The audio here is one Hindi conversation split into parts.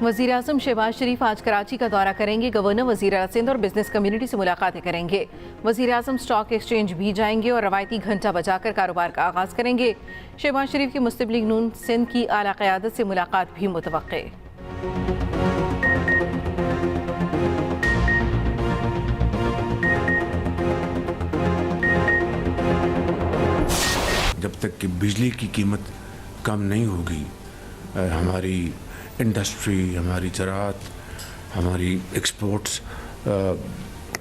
वज़ीर आज़म शहबाज शरीफ आज कराची का दौरा करेंगे। गवर्नर, वज़ीर आला सिंध और बिजनेस कम्युनिटी से मुलाकातें करेंगे। वज़ीर आज़म स्टॉक एक्सचेंज भी जाएंगे और रवायती घंटा बजाकर कारोबार का आगाज़ करेंगे। शहबाज शरीफ की मुस्लिम लीग नून सिंध की आला क़यादत से मुलाकात भी मुतवक्के। जब तक कि बिजली की कीमत कम नहीं होगी, हमारी इंडस्ट्री, हमारी ज़राअत, हमारी एक्सपोर्ट्स,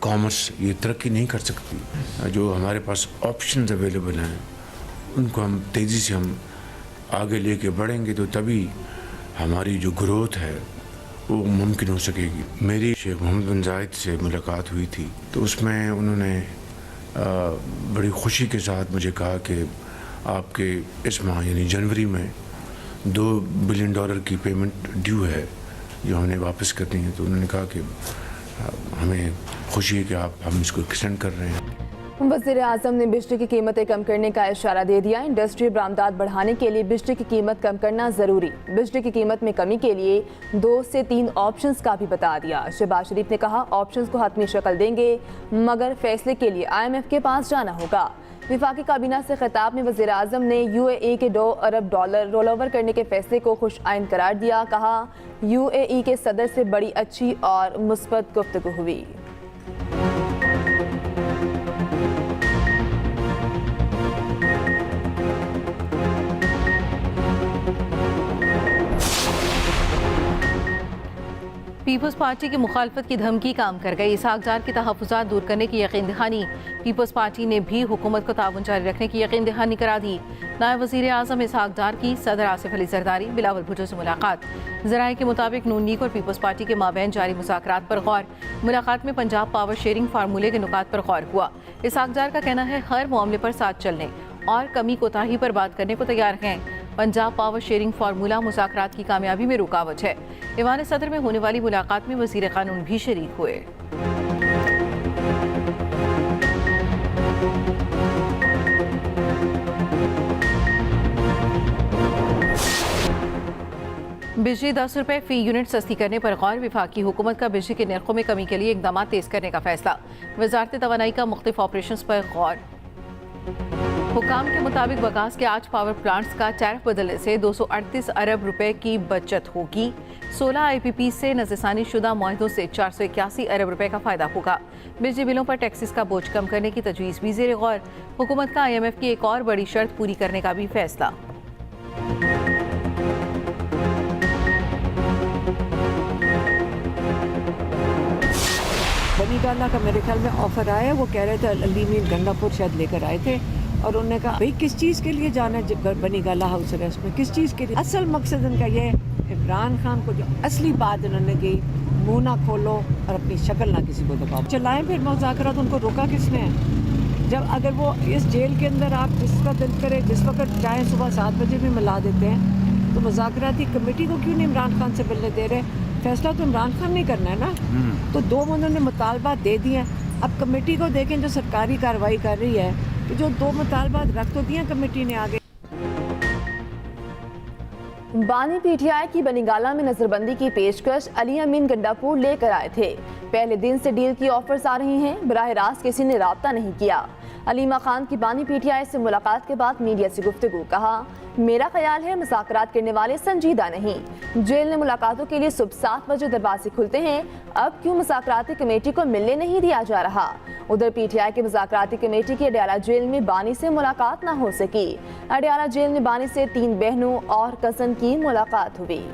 कॉमर्स ये तरक्की नहीं कर सकती। जो हमारे पास ऑप्शंस अवेलेबल हैं उनको हम तेज़ी से हम आगे लेके बढ़ेंगे तो तभी हमारी जो ग्रोथ है वो मुमकिन हो सकेगी। मेरी शेख मोहम्मद बिन जायद से मुलाकात हुई थी तो उसमें उन्होंने बड़ी खुशी के साथ मुझे कहा कि आपके इस माह यानी जनवरी में $2 बिलियन की पेमेंट ड्यू है जो हमने वापस करनी है। तो उन्होंने कहा कि हमें खुशी है कि हम इसको एक्सटेंड कर रहे हैं। वज़ीर आज़म ने बिजली की कीमतें कम करने का इशारा दे दिया। इंडस्ट्री बरामदात बढ़ाने के लिए बिजली की कीमत कम करना ज़रूरी। बिजली की कीमत में कमी के लिए 2 से 3 ऑप्शंस का भी बता दिया। शहबाज शरीफ ने कहा ऑप्शंस को हतमी शक्ल देंगे मगर फैसले के लिए IMF के पास जाना होगा। विफाकी काबीना से खिताब में वज़ीर आज़म ने UAE के $2 अरब रोल ओवर करने के फैसले को खुश आइन करार दिया। कहा UAE के सदर से बड़ी अच्छी और मुस्बत गुफ्तगू हुई। पीपल्स पार्टी की मुखालफत की धमकी काम कर गई। इसहाक डार के तहफ़्फ़ुज़ात दूर करने की यकीन दहानी। पीपल्स पार्टी ने भी हुकूमत को ताउन जारी रखने की यकीन दहानी करा दी। नायब वज़ीर आज़म इसहाक डार की सदर आसिफ अली जरदारी, बिलावल भुट्टो से मुलाकात। ज़राए के मुताबिक नून लीग और पीपल्स पार्टी के माबैन जारी मुज़ाकरात पर गौर। मुलाकात में पंजाब पावर शेयरिंग फार्मूले के नुकात पर गौर हुआ। इसहाक डार का कहना है हर मामले पर साथ चलने और कमी कोताही पर बात करने को तैयार हैं। पंजाब पावर शेयरिंग फार्मूला मुज़ाकरात की कामयाबी में रुकावट है। ईवान सदर में होने वाली मुलाकात में वज़ीर क़ानून भी शरीक हुए। बिजली 10 रुपये फ़ी यूनिट सस्ती करने पर गौर। विफाकी हुकूमत का बिजली के नरखों में कमी के लिए इक़दाम तेज़ करने का फैसला। वज़ारत तवानाई का मुख्तलिफ ऑपरेशंस पर गौर। हुकाम के मुताबिक बगास के 8 पावर प्लांट्स का टैरिफ बदलने से 238 अरब रुपए की बचत होगी। 16 IPP से नज़रसानी शुदा मुआहदों से 481 अरब रुपए का फ़ायदा होगा। बिजली बिलों पर टैक्सेस का बोझ कम करने की तजवीज़ भी ज़ेर गौर। हुकूमत का IMF की एक और बड़ी शर्त पूरी करने का भी फैसला। बनी गाला का मेरे ख्याल में ऑफर आया, वो कह रहे थे अलीमीर गंडापुर शायद लेकर आए थे और उन्होंने कहा भाई किस चीज़ के लिए जाना है बनी गाला हाउस अरेस्ट में, किस चीज़ के लिए। असल मकसद उनका ये इमरान खान को जो असली बात उन्होंने की, मुँह ना खोलो और अपनी शक्ल ना किसी को दिखाओ, चलाएं फिर मुज़ाकरात। उनको रोका किसने है? जब अगर वो इस जेल के अंदर आप जिसका दिल करे जिस वक्त चाहे सुबह 7 बजे भी मिला देते हैं तो मुज़ाकराती कमेटी को क्यों नहीं इमरान खान से मिलने दे रहे? फैसला तो इमरान खान नहीं करना है ना। तो 2 उन्होंने मुतालबात दे दिए हैं। अब कमेटी को देखें जो सरकारी कार्रवाई कर रही है कि जो 2 मुतालबात रख तो दिए कमेटी ने आगे। बानी PTI की बनीगाला में नजरबंदी की पेशकश अली अमीन गंडापुर लेकर आए थे। पहले दिन से डील की ऑफर्स आ रही हैं, बराह रास्त किसी ने राब्ता नहीं किया। अलीमा खान की बानी PTI से मुलाकात के बाद मीडिया से गुफ्तगू। कहा मेरा ख्याल है मुज़ाकरात करने वाले संजीदा नहीं। जेल में मुलाकातों के लिए सुबह 7 बजे दरवाजे खुलते हैं, अब क्यों मुज़ाकराती कमेटी को मिलने नहीं दिया जा रहा? उधर PTI के मुज़ाकराती कमेटी की अडयाला जेल में बानी से मुलाकात न हो सकी। अडयाला जेल में बानी से 3 बहनों और कज़न की मुलाकात हुई।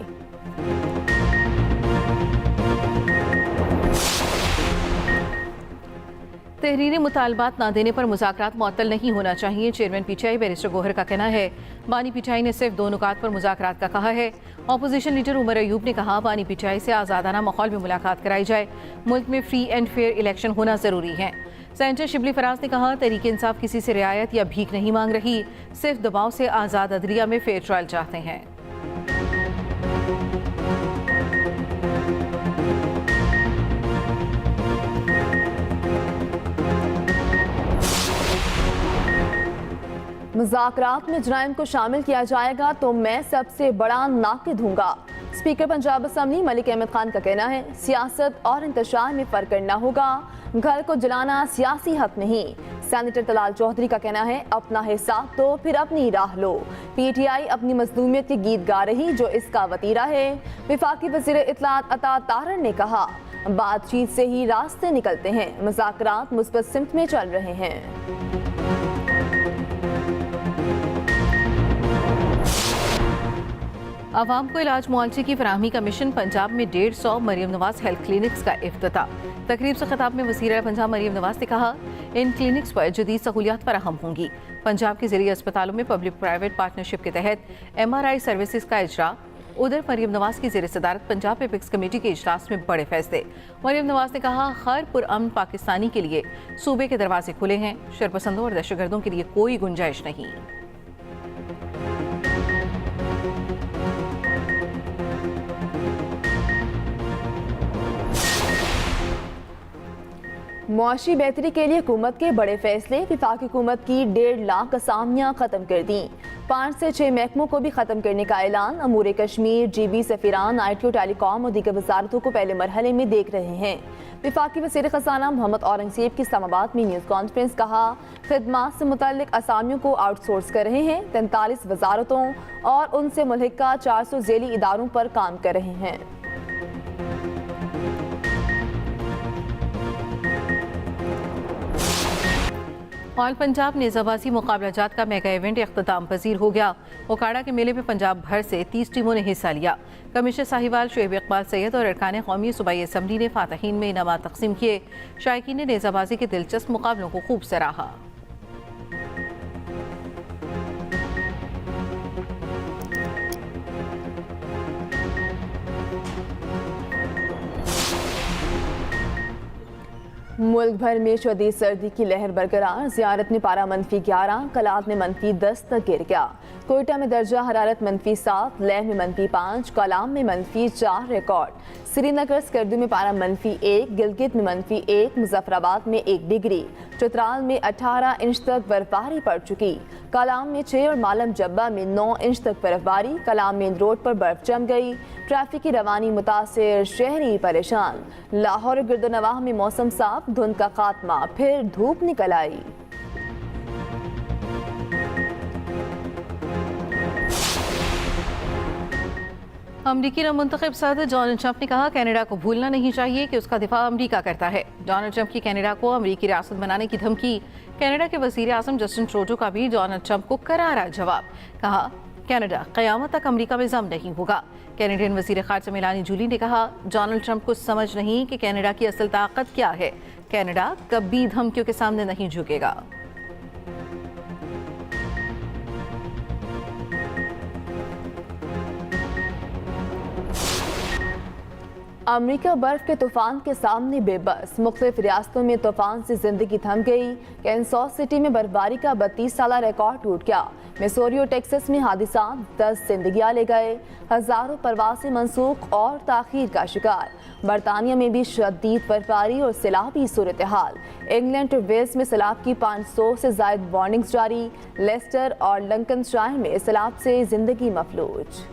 तहरीरी मुतालबात ना देने पर मुज़ाकरात मुअत्तल नहीं होना चाहिए। चेयरमैन PTI बैरिस्टर गोहर का कहना है। बानी PTI ने सिर्फ 2 नुकात पर मुज़ाकरात का कहा है। अपोजिशन लीडर उमर अयूब ने कहा बानी PTI से आज़ादाना माहौल में मुलाकात कराई जाए। मुल्क में फ्री एंड फेयर इलेक्शन होना ज़रूरी है। सेनेटर शिबली फराज ने कहा तहरीक इंसाफ किसी से रियायत या भीख नहीं मांग रही, सिर्फ दबाव से आज़ाद अदलिया में फेयर ट्रायल चाहते हैं। मुज़ाकरात में जराइम को शामिल किया जाएगा तो मैं सबसे बड़ा नाक़िद दूंगा। स्पीकर पंजाब असम्बली मलिक अहमद खान का कहना है, सियासत और इंतशार में फ़र्क करना होगा, घर को जलाना सियासी हक नहीं। सेनेटर तलाल चौधरी का कहना है, अपना हिस्सा तो फिर अपनी राह लो। PTI अपनी मजलूमियत के गीत गा रही जो इसका वतीरा है। वफाकी वज़ीर इत्तलात अता ताहर ने कहा, बातचीत से ही रास्ते निकलते हैं, मुज़ाकरात मुस्बत सिमत में चल रहे हैं। आवाम को इलाज मुआवजे की फराहमी का मिशन पंजाब में 150 मरियम नवाज हेल्थ क्लिनिक्स का इफ्तिताह। तकरीब से खिताब में वज़ीर पंजाब मरियम नवाज ने कहा, इन क्लिनिक्स पर जदीद सहूलियात फराहम होंगी। पंजाब के ज़िली अस्पतालों में पब्लिक प्राइवेट पार्टनरशिप के तहत MRI सर्विसेज का इजरा। उधर मरियम नवाज की ज़ेर सदारत पंजाब पीपल्स कमेटी के इजलास में बड़े फैसले। मरियम नवाज ने कहा, हर पुरअमन पाकिस्तानी के लिए सूबे के दरवाजे खुले हैं, शरपसंदों और दहशतगर्दों के लिए कोई गुंजाइश नहीं। मुआशी बेहतरी के लिए हुकूमत के बड़े फैसले। वफाकी हुकूमत की 1.5 लाख असामियाँ ख़त्म कर दी। 5 से 6 महकमों को भी ख़त्म करने का ऐलान। अमूर कश्मीर, GB सफीरान, IT और टेलीकॉम और दीगर वजारतों को पहले मरहले में देख रहे हैं। वफाकी वज़ीर ख़ज़ाना मोहम्मद औरंगज़ेब की इस्लामाबाद में न्यूज़ कॉन्फ्रेंस। कहा, खिदमात से मुतल्लिक असामियों को आउटसोर्स कर रहे हैं। 43 वजारतों और उनसे मुल्हिका 400 ज़ेली इदारों पर काम कर रहे हैं। ऑल पंजाब नेज़ाबाजी मुकाबलाजात का मेगा इवेंट अख्ताम पजीर हो गया। ओकाड़ा के मेले में पंजाब भर से 30 टीमों ने हिस्सा लिया। कमिश्नर साहिवाल शुएब इकबाल सैयद और अरकान कौमी सूबाई असम्बली ने फातहीन में इनामात तकसीम किए। शायकीन ने नेज़ाबाजी के दिलचस्प मुकाबलों को खूब सराहा। मुल्क भर में शदीद सर्दी की लहर बरकरार। ज़ियारत में पारा -11, कलात में -10 तक गिर गया। कोयटा में दर्जा हरारत -7, लेह में -5, कलाम में -4 रिकॉर्ड। श्रीनगर स्कर्दू में पारा -1, गिलगित में -1, मुजफ्फराबाद में 1 डिग्री, चतराल में 18 इंच तक बर्फबारी पड़ चुकी। कलाम में 6 और मालम जब्बा में 9 इंच तक बर्फबारी। कलाम मेन रोड पर बर्फ जम गई। ट्रैफिक की रवानी मुतासिर, शहरी परेशान। लाहौर और गिरदोनवाह में मौसम साफ, धुंध का खात्मा, फिर धूप निकल आई। अमरीकी नवमुंतखब सदर डोनाल्ड ट्रंप ने कहा, कनाडा को भूलना नहीं चाहिए कि उसका दिफा अमरीका करता है। डोनाल्ड ट्रंप की कनाडा को अमरीकी रियासत बनाने की धमकी। कनाडा के वज़ीर आज़म जस्टिन ट्रूडो का भी डोनाल्ड ट्रंप को करारा जवाब। कहा, कनाडा क़यामत तक अमरीका में जम नहीं होगा। कैनेडियन वज़ीर ख़ारिजा मेलानी जूली ने कहा, डोनाल्ड ट्रंप को समझ नहीं कि कनाडा की असल ताकत क्या है। कनाडा कभी धमकियों के सामने नहीं झुकेगा। अमरीका बर्फ के तूफान के सामने बेबस। मुख्तलिफ रियासतों में तूफान से जिंदगी थम गई। कैनसास सिटी में बर्फबारी का 32 साला रिकॉर्ड टूट गया। मिसौरी और टेक्सास में हादसा 10 जिंदगियां ले गए। हजारों परवासें मनसूख और ताखीर का शिकार। बरतानिया में भी शदीद बर्फबारी और सैलाबी सूरत हाल। इंग्लैंड और वेल्स में सैलाब की 500 से जायद वार्निंग्स जारी। लेस्टर और लंकनशायर में सैलाब से जिंदगी मफलूज।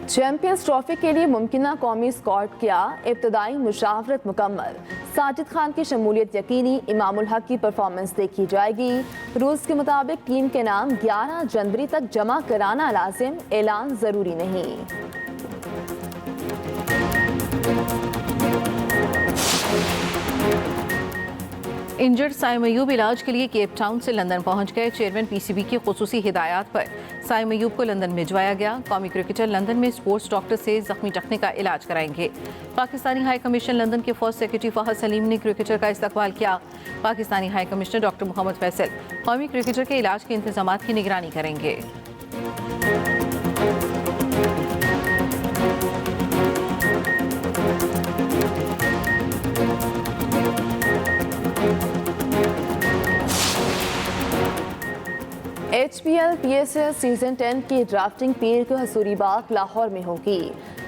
चैंपियंस ट्रॉफी के लिए मुमकिना कौमी स्क्वाड किया इब्तदाई मुशावरत मुकम्मल। साजिद खान की शमूलियत यकीनी। इमामुल हक की परफॉर्मेंस देखी जाएगी। रूल्स के मुताबिक टीम के नाम 11 जनवरी तक जमा कराना लाजिम, ऐलान जरूरी नहीं। इंजर्ड साइम अयूब इलाज के लिए केप टाउन से लंदन पहुंच गए। चेयरमैन PCB की खुसूसी हिदायत पर साइम अयूब को लंदन भिजवाया गया। कौमी क्रिकेटर लंदन में स्पोर्ट्स डॉक्टर से जख्मी टखने का इलाज कराएंगे। पाकिस्तानी हाई कमीशन लंदन के फर्स्ट सेक्रेटरी फहद सलीम ने क्रिकेटर का इस्तकबाल किया। पाकिस्तानी high commissioner doctor Mohammad Faisal कौमी क्रिकेटर के इलाज के इंतजाम की निगरानी करेंगे। HPL PSL सीजन 10 की ड्राफ्टिंग पीर को हसूरी बाग लाहौर में होगी।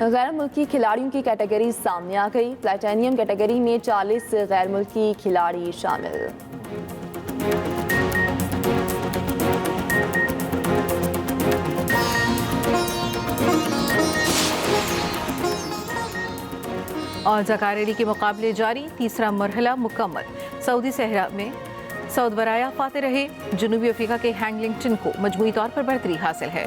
गैर मुल्की खिलाड़ियों की कैटेगरी सामने आ गई। प्लेटिनियम कैटेगरी में 40 गैर मुल्की खिलाड़ी शामिल। और ज़कारेली के मुकाबले जारी, तीसरा मरहला मुकम्मल। सऊदी सहरा में सऊद बराया फाते रहे। जनूबी अफ्रीका के हैंगलिंगटन को मजमूई तौर पर बढ़तरी हासिल है।